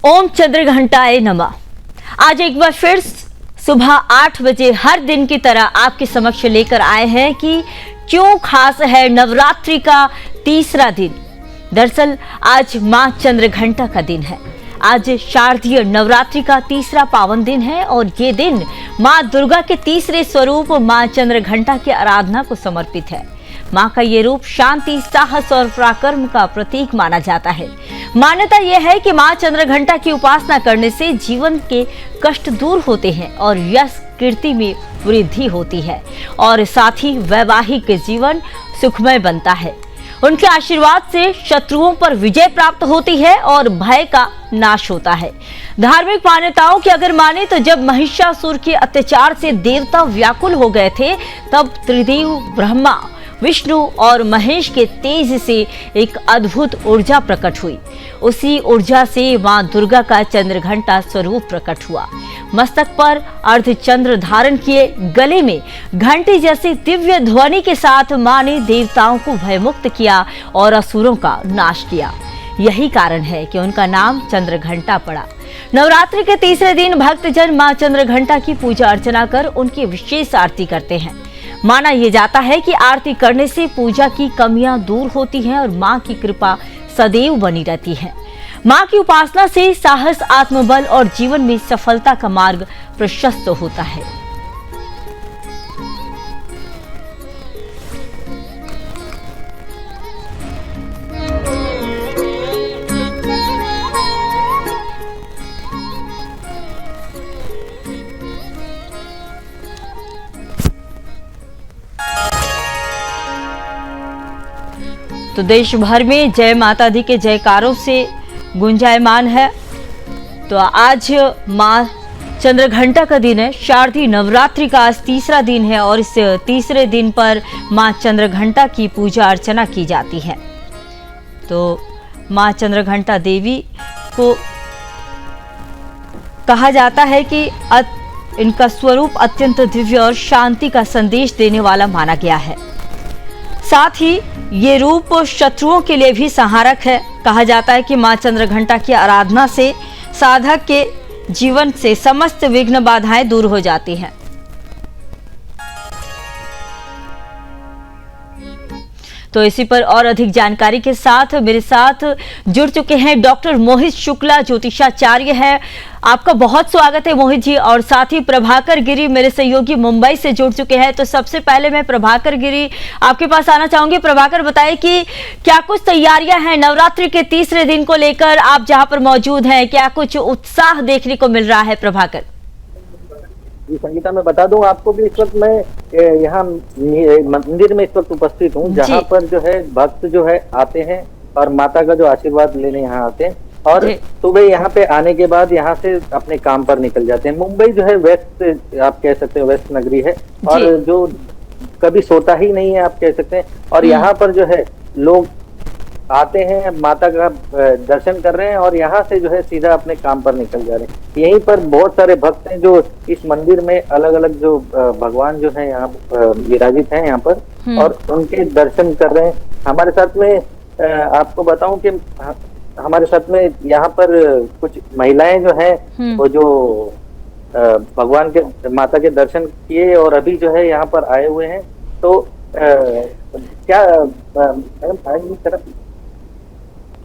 ओम चंद्रघंटाए नमः। आज एक बार फिर सुबह 8 बजे हर दिन की तरह आपके समक्ष लेकर आए हैं कि क्यों खास है नवरात्रि का तीसरा दिन। दरअसल आज मां चंद्रघंटा का दिन है। आज शारदीय नवरात्रि का तीसरा पावन दिन है और ये दिन मां दुर्गा के तीसरे स्वरूप मां चंद्रघंटा की आराधना को समर्पित है। मां का ये रूप शांति, साहस और पराक्रम का प्रतीक माना जाता है। मान्यता यह है कि मां चंद्रघंटा की उपासना करने से जीवन के कष्ट दूर होते हैं और यश कीर्ति में वृद्धि होती है और साथ ही वैवाहिक जीवन सुखमय बनता है। उनके आशीर्वाद से शत्रुओं पर विजय प्राप्त होती है और भय का नाश होता है। धार्मिक मान्यताओं की अगर माने तो जब महिषासुर के अत्याचार से देवता व्याकुल हो गए थे, तब त्रिदेव ब्रह्मा, विष्णु और महेश के तेज से एक अद्भुत ऊर्जा प्रकट हुई। उसी ऊर्जा से मां दुर्गा का चंद्रघंटा स्वरूप प्रकट हुआ। मस्तक पर अर्धचंद्र धारण किए, गले में घंटी जैसी दिव्य ध्वनि के साथ मां ने देवताओं को भयमुक्त किया और असुरों का नाश किया। यही कारण है कि उनका नाम चंद्रघंटा पड़ा। नवरात्रि के तीसरे दिन भक्तजन मां चंद्रघंटा की पूजा अर्चना कर उनकी विशेष आरती करते हैं। माना यह जाता है कि आरती करने से पूजा की कमियां दूर होती हैं और मां की कृपा सदैव बनी रहती है। मां की उपासना से साहस, आत्मबल और जीवन में सफलता का मार्ग प्रशस्त होता है। तो देश भर में जय माता दी के जयकारों से गुंजायमान है। तो आज मां चंद्रघंटा का दिन है। शारदीय नवरात्रि का आज तीसरा दिन है और इस तीसरे दिन पर मां चंद्रघंटा की पूजा अर्चना की जाती है। तो मां चंद्रघंटा देवी को कहा जाता है कि इनका स्वरूप अत्यंत दिव्य और शांति का संदेश देने वाला माना गया है। साथ ही ये रूप शत्रुओं के लिए भी सहारक है। कहा जाता है कि मां चंद्रघंटा की आराधना से साधक के जीवन से समस्त विघ्न बाधाएं दूर हो जाती हैं। तो इसी पर और अधिक जानकारी के साथ मेरे साथ जुड़ चुके हैं डॉक्टर मोहित शुक्ला, ज्योतिषाचार्य है। आपका बहुत स्वागत है मोहित जी। और साथ ही प्रभाकर गिरी मेरे सहयोगी मुंबई से जुड़ चुके हैं। तो सबसे पहले मैं प्रभाकर गिरी आपके पास आना चाहूंगी। प्रभाकर, बताइए कि क्या कुछ तैयारियां हैं नवरात्रि के तीसरे दिन को लेकर, आप जहां पर मौजूद हैं, क्या कुछ उत्साह देखने को मिल रहा है? प्रभाकर जी संगीता, मैं बता दूं आपको भी, इस वक्त मैं यहाँ मंदिर में इस वक्त उपस्थित हूँ, जहाँ पर जो है भक्त जो है आते हैं और माता का जो आशीर्वाद लेने यहाँ आते हैं और सुबह यहाँ पे आने के बाद यहाँ से अपने काम पर निकल जाते हैं। मुंबई जो है वेस्ट, आप कह सकते हैं वेस्ट नगरी है और जो कभी सोता ही नहीं है, आप कह सकते हैं। और यहाँ पर जो है लोग आते हैं, माता का दर्शन कर रहे हैं और यहाँ से जो है सीधा अपने काम पर निकल जा रहे हैं। यहीं पर बहुत सारे भक्त हैं जो इस मंदिर में अलग अलग जो भगवान जो है यहाँ विराजित हैं यहाँ पर, और उनके दर्शन कर रहे हैं। हमारे साथ में आपको बताऊं कि हमारे साथ में यहाँ पर कुछ महिलाएं जो हैं वो जो भगवान के माता के दर्शन किए और अभी जो है यहाँ पर आए हुए हैं। तो क्या मैडम,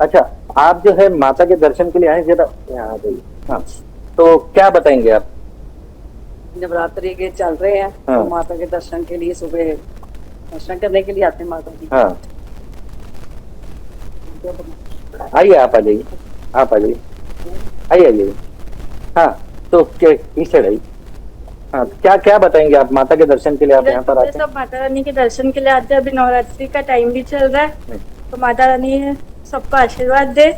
अच्छा, आप जो है माता के दर्शन के लिए आए, जरा यहाँ आ जाइए। हाँ, तो क्या बताएंगे आप? नवरात्रि के चल रहे हैं। हाँ। तो माता के दर्शन के लिए सुबह दर्शन करने के लिए आते हैं माता की। हाँ, आइए, आप आ जाइए, आप आ जाइए, आइए आइए। हाँ, तो किस साइड आइए। हाँ, क्या क्या बताएंगे आप माता के दर्शन के लिए? आप यहाँ पर आते हैं? सब माता रानी के दर्शन के लिए आते हैं। अभी नवरात्रि का टाइम भी चल रहा है, तो माता रानी सबको आशीर्वाद दे,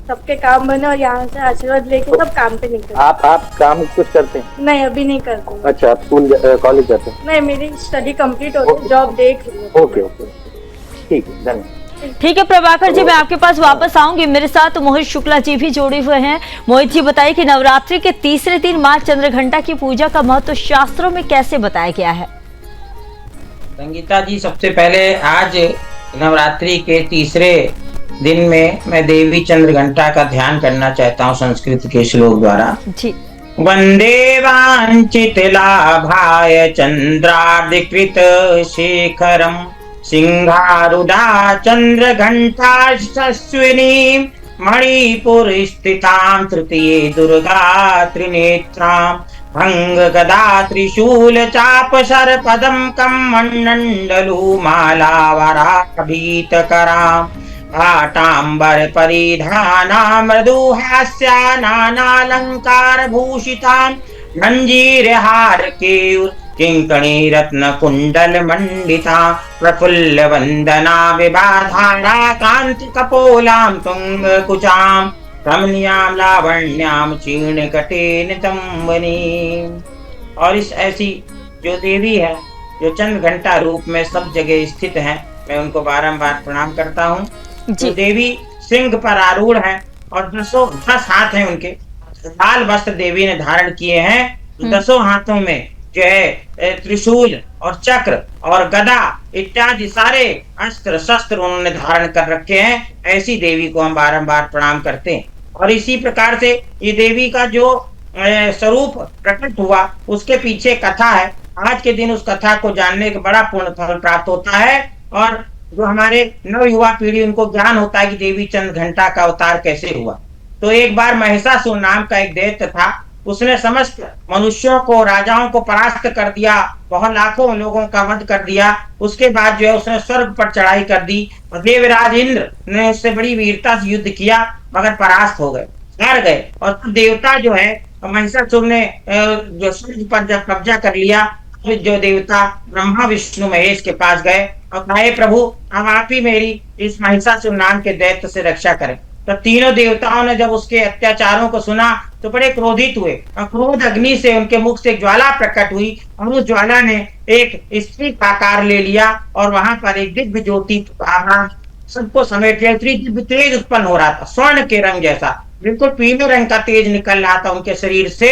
सबके काम बने और यहाँ से आशीर्वाद लेके सब काम पे निकले। आप काम कुछ करते हैं? नहीं, अभी नहीं करते। अच्छा, आप स्कूल कॉलेज जाते हैं? नहीं, मेरी स्टडी कंप्लीट हो गई, जॉब देख रही हूँ। ओके ओके, ठीक है, धन्यवाद। ठीक है प्रभाकर जी, मैं आपके पास वापस आऊंगी। मेरे साथ मोहित शुक्ला जी भी जुड़े हुए हैं। मोहित जी, बताइए कि नवरात्रि के तीसरे दिन मां चंद्रघंटा की पूजा का महत्व शास्त्रों में कैसे बताया गया है? संगीता जी, सबसे पहले आज नवरात्रि के तीसरे दिन में मैं देवी चंद्र घंटा का ध्यान करना चाहता हूँ संस्कृत के श्लोक द्वारा। जी वंदे वांछित लाभाय चंद्रार्धकृत शेखरम सिंहारूढ़ा चंद्र घंटाश्विनी मणिपुर स्थितां तृतीये दुर्गा त्रिनेत्रां भंग गदा त्रिशूल चाप शर पदम कम मंडलू माला वराभीतकरां भाटांबर परिधाना मृदुहास्या नानालंकार भूषितां मंजीर हार केयूर किंकणी रत्न कुंडल मंडिता प्रफुल्ल वंदना विभाधारा कांति कपोलां तुंग कुचां रमणीयां लावण्यां चीर्ण कटेन तंबनी। और इस ऐसी जो देवी है जो चंद्र घंटा रूप में सब जगह स्थित है, मैं उनको बारंबार प्रणाम करता हूँ। जो देवी सिंह पर आरूढ़ है और 10 हाथ हैं उनके, लाल वस्त्र देवी ने धारण किए हैं। 10 हाथों में जो है त्रिशूल और चक्र और गदा इत्यादि सारे अस्त्र शस्त्र उन्होंने धारण कर रखे हैं। ऐसी देवी को हम बारंबार प्रणाम करते हैं। और इसी प्रकार से ये देवी का जो स्वरूप प्रकट हुआ उसके पीछे कथा है। आज के दिन उस कथा को जानने का बड़ा पूर्ण फल प्राप्त होता है और जो हमारे नव युवा पीढ़ी उनको ज्ञान होता है कि देवी चंद्र घंटा का अवतार कैसे हुआ। तो एक बार महिषासुर नाम का एक दैत्य था, उसने समस्त मनुष्यों को राजाओं को परास्त कर दिया, बहुत लाखों लोगों का वध कर दिया। उसके बाद जो है उसने स्वर्ग पर चढ़ाई कर दी और देवराज इंद्र ने उससे बड़ी वीरता से युद्ध किया मगर परास्त हो गए, हार गए। और देवता जो है महिषासुर ने जो स्वर्ग पर जब कब्जा कर लिया, जो देवता ब्रह्मा विष्णु महेश के पास गए और कहे प्रभु अब आप ही मेरी इस महिषासुर नाम के दैत्य से रक्षा करें। तो तीनों देवताओं ने जब उसके अत्याचारों को सुना तो बड़े क्रोधित हुए और क्रोध अग्नि से उनके मुख से एक ज्वाला प्रकट हुई और उस ज्वाला ने एक स्त्री का आकार ले लिया और वहां पर एक दिव्य ज्योति सबको समेट लिया। दिव्य तेज उत्पन्न हो रहा था, स्वर्ण के रंग जैसा, बिल्कुल पीले रंग का तेज निकल रहा था उनके शरीर से।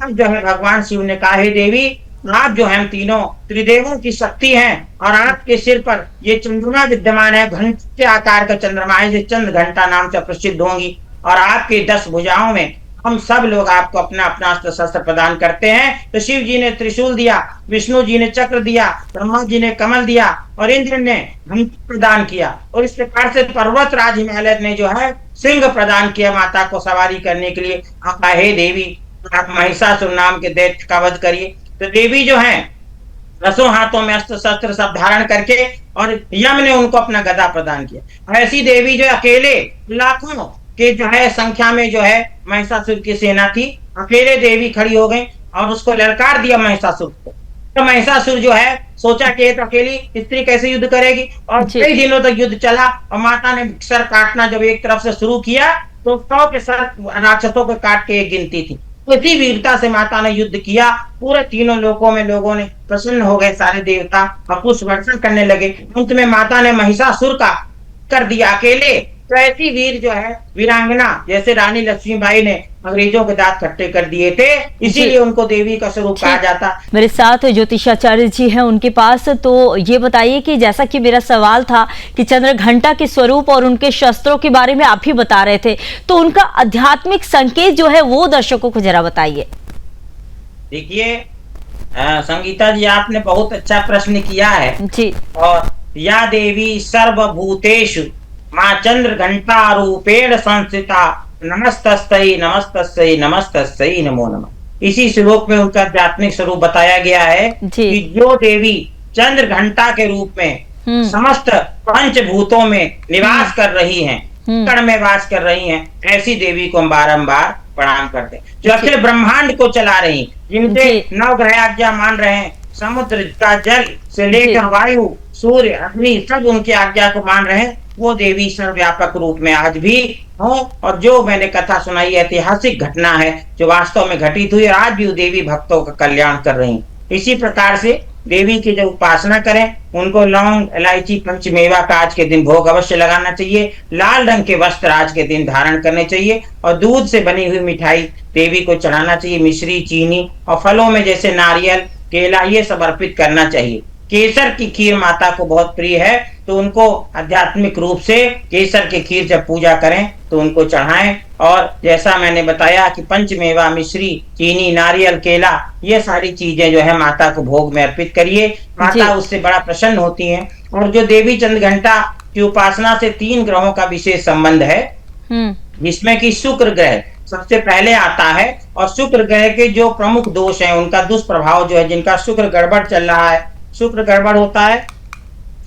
अब जो है भगवान शिव ने कहा, हे देवी आप जो है हम तीनों त्रिदेवों की शक्ति हैं और आपके सिर पर ये चंद्रमा विद्यमान है, घंटे के आकार का चंद्रमा है, जो चंद्र घंटा नाम से प्रसिद्ध होंगी। और आपके 10 भुजाओं में हम सब लोग आपको अपना अपना अस्त्र शस्त्र प्रदान करते हैं। तो शिव जी ने त्रिशूल दिया, विष्णु जी ने चक्र दिया, ब्रह्मा जी ने कमल दिया और इंद्र ने घंटा प्रदान किया। और इस प्रकार से पर्वत राज हिमालय ने जो है सिंह प्रदान किया माता को सवारी करने के लिए। हे देवी आप महिषासुर नाम के दैत्य का वध करिए। तो देवी जो है 10 हाथों में अस्त्र शस्त्र सब धारण करके और यम ने उनको अपना गदा प्रदान किया। ऐसी देवी जो अकेले लाखों के जो है संख्या में जो है महिषासुर की सेना थी, अकेले देवी खड़ी हो गई और उसको ललकार दिया महिषासुर को। तो महिषासुर जो है सोचा कि एक अकेली स्त्री कैसे युद्ध करेगी और कई दिनों तक युद्ध चला और माता ने सर काटना जब एक तरफ से शुरू किया तो 100 के सर राक्षसों को काट के एक गिनती थी। इसी वीरता से माता ने युद्ध किया। पूरे तीनों लोकों में लोगों ने प्रसन्न हो गए, सारे देवता और पुष्प वर्षण करने लगे। अंत में माता ने महिषासुर का कर दिया अकेले। तो ऐसी वीर जो है वीरांगना जैसे रानी लक्ष्मीबाई ने अंग्रेजों के दांत खट्टे कर दिए थे, इसीलिए उनको देवी का स्वरूप कहा जाता। मेरे साथ ज्योतिषाचार्य जी हैं उनके पास। तो ये बताइए कि जैसा कि मेरा सवाल था कि चंद्र घंटा के स्वरूप और उनके शस्त्रों के बारे में आप ही बता रहे थे, तो उनका आध्यात्मिक संकेत जो है वो दर्शकों को जरा बताइए। देखिए संगीता जी आपने बहुत अच्छा प्रश्न किया है जी। और या देवी सर्वभूतेषु माँ चंद्र घंटा रूपेण संस्थिता नमस्तस्यै नमस्तस्यै नमस्तस्यै नमो नमः। इसी श्लोक में उनका आध्यात्मिक स्वरूप बताया गया है कि जो देवी चंद्र घंटा के रूप में समस्त पंचभूतों में निवास कर रही हैं, कण में वास कर रही हैं, ऐसी देवी को हम बारंबार प्रणाम करते हैं। जो अखिल ब्रह्मांड को चला रही, जिनके 9 ग्रह आज्ञा मान रहे हैं, समुद्र का जल से लेकर वायु सूर्य अग्नि सब उनकी आज्ञा को मान रहे हैं, वो देवी सर्वव्यापक रूप में आज भी हो। और जो मैंने कथा सुनाई ऐतिहासिक घटना है जो वास्तव में घटित हुई, आज भी वो देवी भक्तों का कल्याण कर रही है। इसी प्रकार से देवी की जब उपासना करें, उनको लौंग इलायची पंचमेवा का आज के दिन भोग अवश्य लगाना चाहिए। लाल रंग के वस्त्र आज के दिन धारण करने चाहिए और दूध से बनी हुई मिठाई देवी को चढ़ाना चाहिए, मिश्री चीनी और फलों में जैसे नारियल केला ये सब अर्पित करना चाहिए। केसर की खीर माता को बहुत प्रिय है, तो उनको आध्यात्मिक रूप से केसर की खीर जब पूजा करें तो उनको चढ़ाएं। और जैसा मैंने बताया कि पंचमेवा मिश्री, चीनी, नारियल, केला, ये सारी चीजें जो है माता को भोग में अर्पित करिए। माता उससे बड़ा प्रसन्न होती हैं। और जो देवी चंद्र घंटा की उपासना से 3 ग्रहों का विशेष संबंध है, जिसमें कि शुक्र ग्रह सबसे पहले आता है। और शुक्र ग्रह के जो प्रमुख दोष हैं, उनका दुष्प्रभाव जो है, जिनका शुक्र गड़बड़ चल रहा है, शुक्र गड़बड़ होता है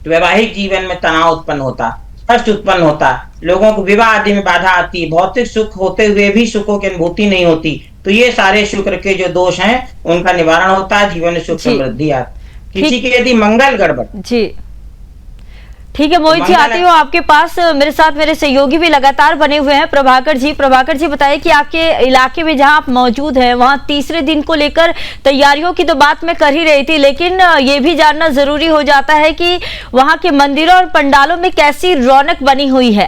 तो वैवाहिक जीवन में तनाव उत्पन्न होता, कष्ट उत्पन्न होता, लोगों को विवाह आदि में बाधा आती, भौतिक सुख होते हुए भी सुखों की अनुभूति नहीं होती। तो ये सारे शुक्र के जो दोष हैं उनका निवारण होता है, जीवन में सुख समृद्धि आती। किसी की यदि मंगल गड़बड़ जी, ठीक है मोहित जी, आती हूँ आपके पास। मेरे साथ मेरे सहयोगी भी लगातार बने हुए हैं, प्रभाकर जी। प्रभाकर जी बताइए कि आपके इलाके में जहां आप मौजूद हैं, वहां तीसरे दिन को लेकर तैयारियों की तो बात मैं कर ही रही थी, लेकिन ये भी जानना जरूरी हो जाता है कि वहां के मंदिरों और पंडालों में कैसी रौनक बनी हुई है।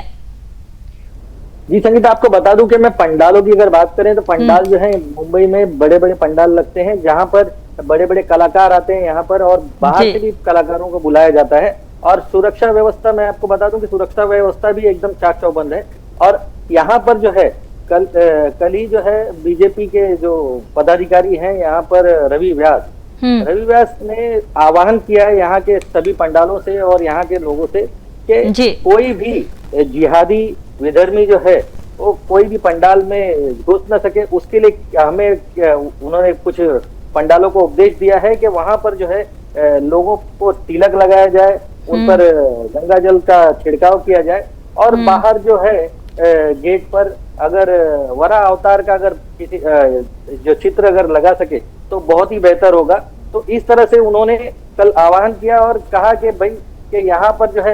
जी संगीता, आपको बता दूं कि मैं पंडालों की अगर बात करें तो पंडाल जो है मुंबई में बड़े बड़े पंडाल लगते हैं, जहां पर बड़े बड़े कलाकार आते हैं यहाँ पर, और बाहर से भी कलाकारों को बुलाया जाता है। और सुरक्षा व्यवस्था, मैं आपको बता दूं कि सुरक्षा व्यवस्था भी एकदम चाक चौबंद है। और यहाँ पर जो है कल ही जो है बीजेपी के जो पदाधिकारी हैं यहाँ पर रवि व्यास ने आह्वान किया है यहाँ के सभी पंडालों से और यहाँ के लोगों से कि कोई भी जिहादी विधर्मी जो है वो कोई भी पंडाल में घुस न सके। उसके लिए हमें उन्होंने कुछ पंडालों को उपदेश दिया है कि वहां पर जो है लोगों को तिलक लगाया जाए, उन पर गंगा जल का छिड़काव किया जाए, और बाहर जो है गेट पर अगर वरा अवतार का अगर किसी जो चित्र अगर लगा सके तो बहुत ही बेहतर होगा। तो इस तरह से उन्होंने कल आह्वान किया और कहा कि भाई कि यहाँ पर जो है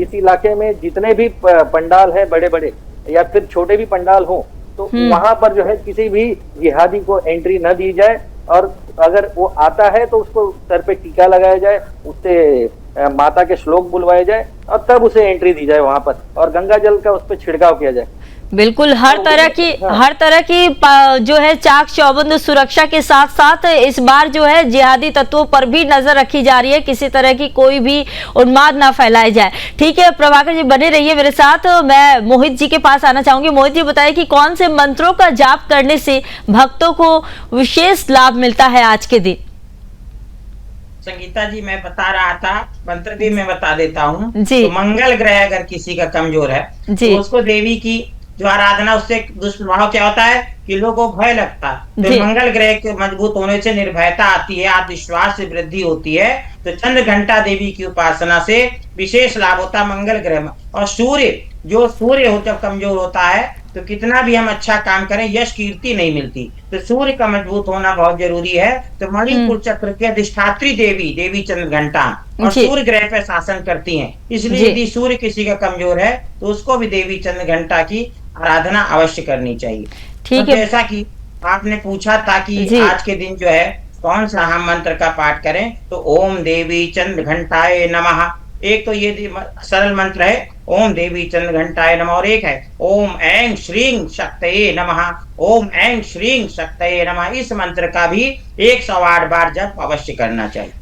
इस इलाके में जितने भी पंडाल है, बड़े बड़े या फिर छोटे भी पंडाल हो, तो वहां पर जो है किसी भी जिहादी को एंट्री न दी जाए, और अगर वो आता है तो उसको सर पे टीका लगाया जाए, उससे माता के श्लोक बुलवाए जाए और तब उसे एंट्री दी जाए वहां पर, और गंगा जल का उस पर छिड़काव किया जाए। बिल्कुल, हर तरह की जो है चाक चौबंद सुरक्षा के साथ साथ इस बार जो है जिहादी तत्वों पर भी नजर रखी जा रही है, किसी तरह की कोई भी उन्माद ना फैलाए जाए। ठीक है प्रभाकर जी, बने रहिए मेरे साथ। मैं मोहित जी के पास आना चाहूंगी। मोहित जी बताइए कि कौन से मंत्रों का जाप करने से भक्तों को विशेष लाभ मिलता है आज के दिन। संगीता जी, मैं बता रहा था, मंत्र भी मैं बता देता हूँ। तो मंगल ग्रह अगर किसी का कमजोर है तो उसको देवी की जो आराधना, उससे दुष्प्रभाव क्या होता है कि लोगों को भय लगता है। तो मंगल ग्रह के मजबूत होने से निर्भयता आती है, आत्मविश्वास से वृद्धि होती है। तो चंद्र घंटा देवी की उपासना से विशेष लाभ होता है मंगल ग्रह में। और सूर्य हो जब कमजोर होता है तो कितना भी हम अच्छा काम करें, यश कीर्ति नहीं मिलती। तो सूर्य का मजबूत होना बहुत जरूरी है। तो मणिपुर चक्र के अधिष्ठात्री देवी चंद्र घंटा और सूर्य ग्रह पे शासन करती हैं, इसलिए यदि सूर्य किसी का कमजोर है तो उसको भी देवी चंद्र घंटा की आराधना अवश्य करनी चाहिए। ठीक है। जैसा कि आपने पूछा था कि आज के दिन जो है कौन सा हम मंत्र का पाठ करें, तो ओम देवी चंद्र घंटाए नमः। एक तो ये सरल मंत्र है ओम देवी चंद्र घंटाए नमः, और एक है ओम ऐं श्रीं शक्तये नमः। ओम ऐं श्रीं शक्तये नमः, इस मंत्र का भी 108 बार जप अवश्य करना चाहिए।